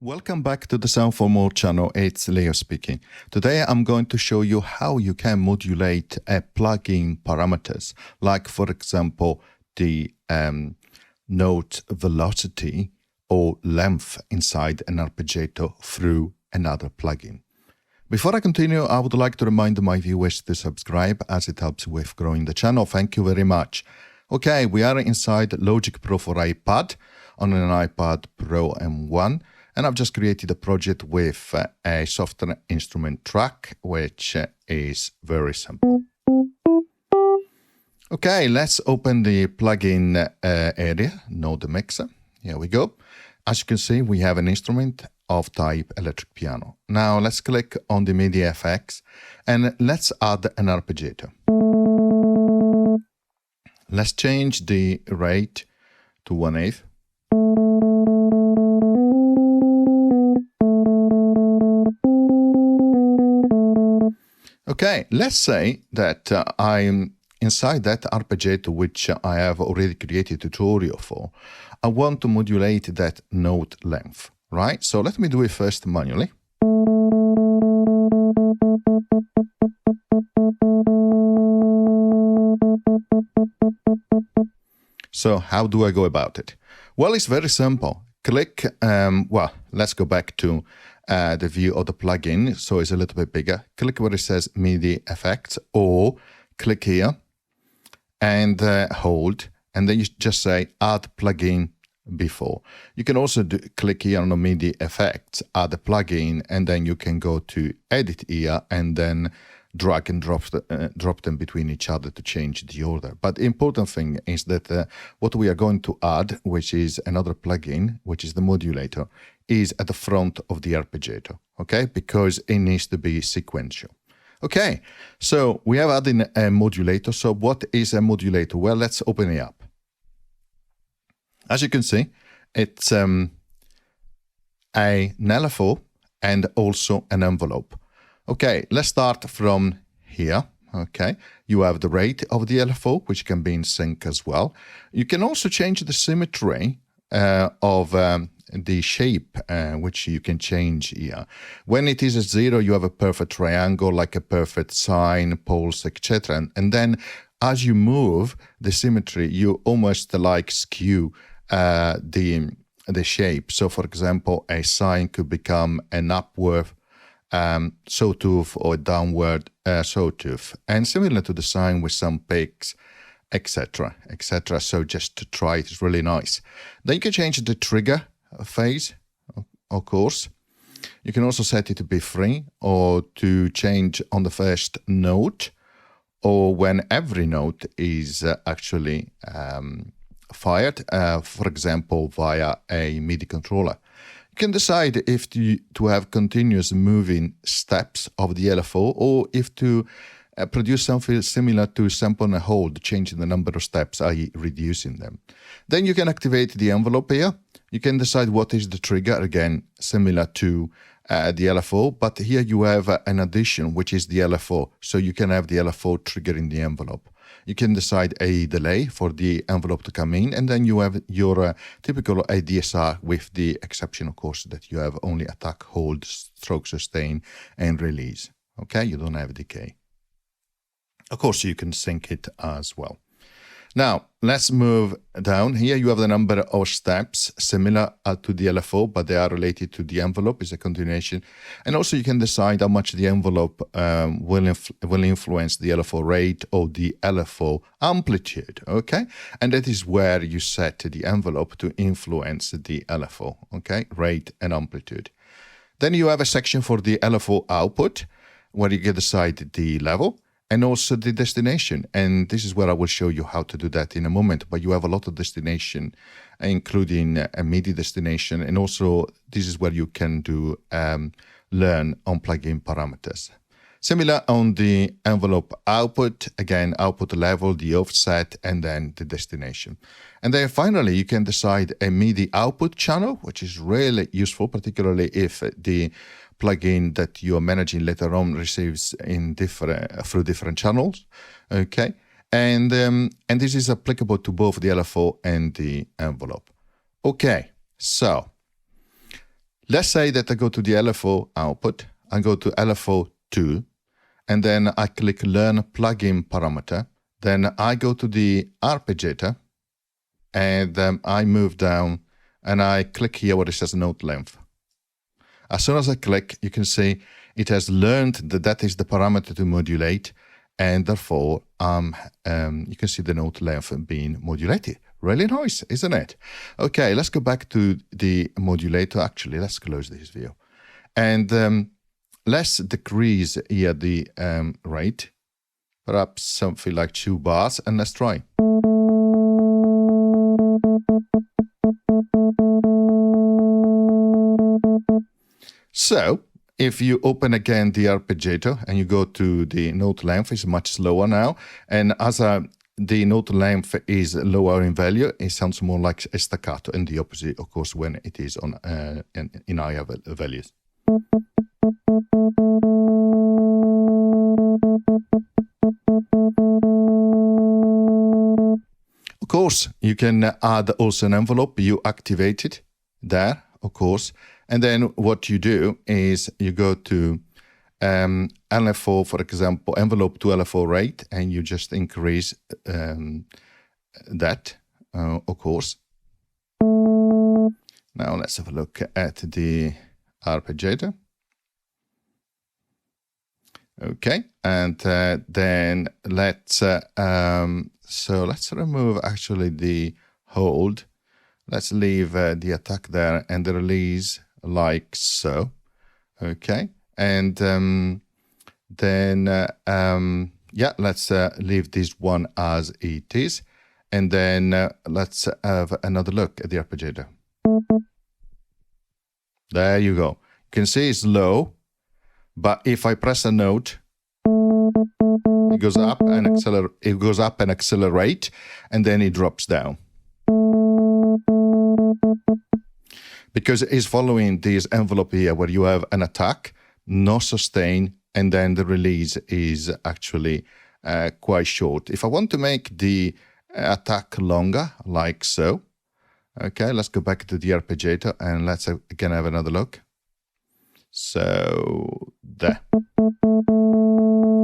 Welcome back to the Sound for More channel. It's Leo speaking. Today I'm going to show you how you can modulate a plugin parameters, like for example the note velocity or length inside an arpeggiator through another plugin. Before I continue, I would like to remind my viewers to subscribe as it helps with growing the channel. Thank you very much. Okay, we are inside Logic Pro for iPad on an iPad Pro M1. And I've just created a project with a software instrument track, which is very simple. Okay, let's open the plugin area, Node Mixer. Here we go. As you can see, we have an instrument of type electric piano. Now let's click on the MIDI effects and let's add an arpeggiator. Let's change the rate to 1/8. Okay, let's say that I'm inside that arpeggiator which I have already created a tutorial for. I want to modulate that note length, right? So let me do it first manually. So how do I go about it? Well, it's very simple. Click, let's go back to the view of the plugin, so it's a little bit bigger. Click where it says MIDI effects, or click here and hold, and then you just say add plugin before. You can also click here on the MIDI effects, add a plugin, and then you can go to edit here and then drag and drop them between each other to change the order. But the important thing is that what we are going to add, which is another plugin, which is the Modulator, is at the front of the arpeggiator, okay? Because it needs to be sequential. Okay, so we have added a modulator. So what is a modulator? Well, let's open it up. As you can see, it's an LFO and also an envelope. Okay, let's start from here. Okay, you have the rate of the LFO, which can be in sync as well. You can also change the symmetry of the shape, which you can change here. When it is at 0, you have a perfect triangle, like a perfect sine, pulse, etc. And then as you move the symmetry, you almost like skew the shape. So for example, a sine could become an upward sawtooth or downward sawtooth, and similar to the sine with some peaks, etc., etc. So just to try it, it's really nice. Then you can change the trigger phase, of course. You can also set it to be free, or to change on the first note, or when every note is actually fired, for example, via a MIDI controller. You can decide if to have continuous moving steps of the LFO, or if to produce something similar to sample and hold, changing the number of steps, i.e. reducing them. Then you can activate the envelope here. You can decide what is the trigger, again, similar to the LFO, but here you have an addition, which is the LFO. So you can have the LFO triggering the envelope. You can decide a delay for the envelope to come in, and then you have your typical ADSR, with the exception, of course, that you have only attack, hold, stroke, sustain, and release. Okay, you don't have decay. Of course, you can sync it as well. Now, let's move down. Here you have the number of steps, similar to the LFO, but they are related to the envelope, is a continuation. And also you can decide how much the envelope will influence the LFO rate or the LFO amplitude, okay? And that is where you set the envelope to influence the LFO, okay? Rate and amplitude. Then you have a section for the LFO output, where you can decide the level, and also the destination. And this is where I will show you how to do that in a moment. But you have a lot of destination, including a MIDI destination. And also this is where you can do learn on plugin parameters. Similar on the envelope output, again, output level, the offset, and then the destination. And then finally, you can decide a MIDI output channel, which is really useful, particularly if the plugin that you are managing later on receives in through different channels, okay? And this is applicable to both the LFO and the envelope. Okay, so Let's say that I go to the LFO output, I go to LFO 2, and then I click Learn Plugin Parameter. Then I go to the arpeggiator, and I move down, and I click here where it says Note Length. As soon as I click, you can see it has learned that that is the parameter to modulate, and therefore you can see the note length being modulated. Really nice, isn't it? Okay, let's go back to the modulator. Actually, let's close this view. And let's decrease here the rate, perhaps something like 2 bars, and let's try. So, if you open again the arpeggiator and you go to the note length, it's much slower now. And as the note length is lower in value, it sounds more like a staccato, and the opposite, of course, when it is on in higher values. Of course, you can add also an envelope. You activate it there, of course. And then what you do is you go to LFO, for example, envelope to LFO rate, and you just increase that, of course. Now let's have a look at the arpeggiator. Okay, and then let's remove actually the hold. Let's leave the attack there and the release like so. Okay, and then yeah, let's leave this one as it is, and then let's have another look at the arpeggiator. There you go. You can see it's low, but if I press a note, it goes up and accelerate, and then it drops down. Because it's following this envelope here where you have an attack, no sustain, and then the release is actually quite short. If I want to make the attack longer, like so, okay, let's go back to the arpeggiator and let's again have another look. So, there.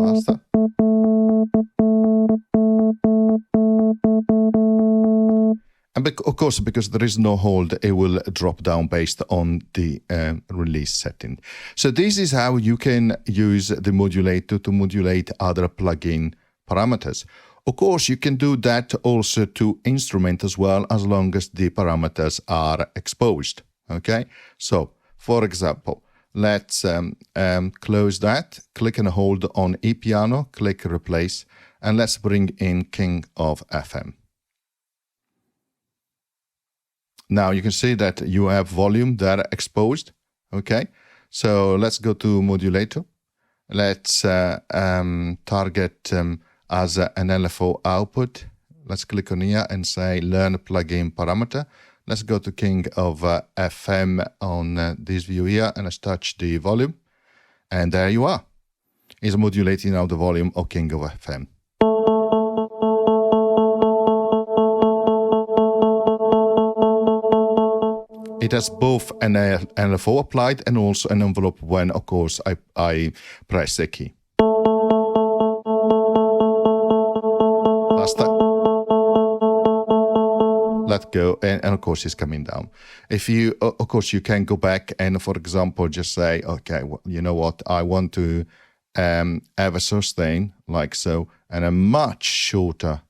Faster. And of course, because there is no hold, it will drop down based on the release setting. So this is how you can use the modulator to modulate other plugin parameters. Of course, you can do that also to instrument as well, as long as the parameters are exposed. Okay, so for example, let's close that, click and hold on E-piano, click replace, and let's bring in King of FM. Now you can see that you have volume there exposed. Okay, so let's go to Modulator. Let's target as an LFO output. Let's click on here and say Learn Plugin Parameter. Let's go to King of FM on this view here, and let's touch the volume. And there you are. It's modulating now the volume of King of FM. It has both an LFO applied and also an envelope when, of course, I press the key. Faster. Let go, and of course it's coming down. If you, of course, you can go back and, for example, just say, okay, well, you know what, I want to have a sustain like so, and a much shorter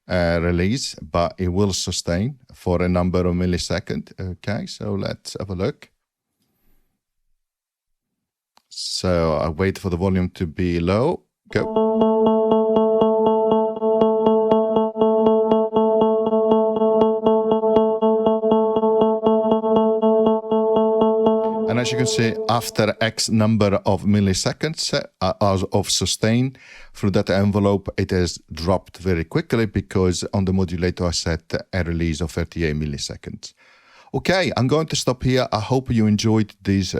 release, but it will sustain for a number of milliseconds. Okay, so let's have a look. So I wait for the volume to be low. Go. And as you can see, after X number of milliseconds of sustain through that envelope, it has dropped very quickly because on the modulator I set a release of 38 milliseconds. Okay, I'm going to stop here. I hope you enjoyed this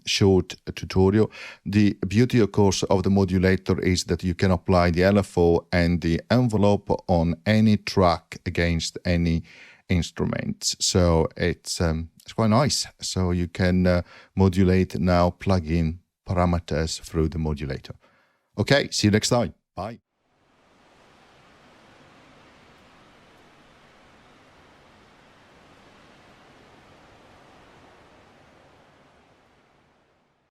short tutorial. The beauty, of course, of the modulator is that you can apply the LFO and the envelope on any track against any instruments. So it's quite nice. So you can modulate now, plug in parameters through the modulator. Okay, see you next time. Bye.